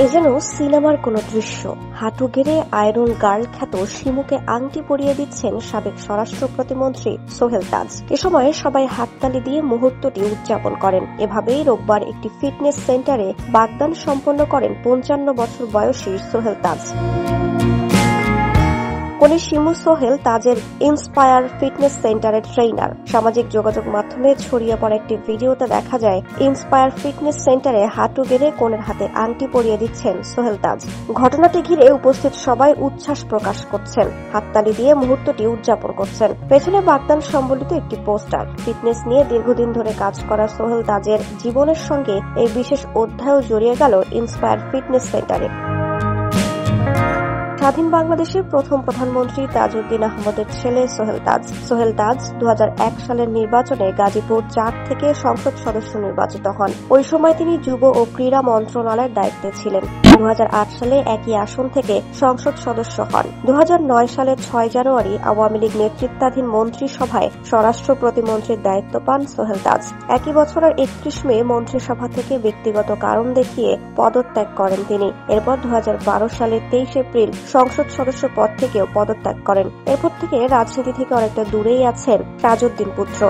এ যেন সিনেমার কোনো দৃশ্য। হাঁটু গেড়ে আয়রন গার্ল খ্যাত শিমুকে আংটি পরিয়ে দিচ্ছেন সাবেক স্বরাষ্ট্র প্রতিমন্ত্রী সোহেল তাজ। এ সময় সবাই হাততালি দিয়ে মুহূর্তটি উদযাপন করেন। এভাবেই রোববার একটি ফিটনেস সেন্টারে বাগদান সম্পন্ন করেন ৫৫ বছর বয়সী সোহেল তাজ। কনে শিমু সোহেল তাজের ইন্সপায়ার ফিটনেস সেন্টারের ট্রেইনার। সামাজিক যোগাযোগ মাধ্যমে ছড়িয়ে পড়া একটি ভিডিওতে দেখা যায় ইন্সপায়ার ফিটনেস সেন্টারে হাঁটু গেড়ে কনের হাতে আংটি পরিয়ে দিচ্ছেন সোহেল তাজ। ঘটনাটি ঘিরে উপস্থিত সবাই উচ্ছ্বাস প্রকাশ করছেন, হাততালি দিয়ে মুহূর্তটি উদযাপন করছেন। পেছনে বাগদান সম্বলিত একটি পোস্টার। ফিটনেস নিয়ে দীর্ঘদিন ধরে কাজ করা সোহেল তাজের জীবনের সঙ্গে এই বিশেষ অধ্যায়ও জড়িয়ে গেল ইন্সপায়ার ফিটনেস সেন্টারে। স্বাধীন বাংলাদেশের প্রথম প্রধানমন্ত্রী তাজউদ্দিন আহমদের ছেলে সোহেল তাজ ২০০১ সালের নির্বাচনে গাজীপুর ৪ থেকে সংসদ সদস্য নির্বাচিত হন। ওই সময় তিনি যুব ও ক্রীড়া মন্ত্রণালয়ের দায়িত্বে ছিলেন। ২০০৮ সালে একই আসন থেকে সংসদ সদস্য হন। ২০০৯ সালের ৬ জানুয়ারি আওয়ামী লীগ নেতৃত্বাধীন মন্ত্রিসভায় স্বরাষ্ট্র প্রতিমন্ত্রীর দায়িত্ব পান সোহেল তাজ। একই বছরের ৩১ মে মন্ত্রিসভা থেকে ব্যক্তিগত কারণ দেখিয়ে পদত্যাগ করেন তিনি। এরপর ২০১২ সালের ২৩ এপ্রিল সংসদ সদস্য পদ থেকেও পদত্যাগ করেন। এরপর থেকে রাজনীতি থেকে অনেকটা দূরেই আছেন তাজউদ্দিন পুত্র।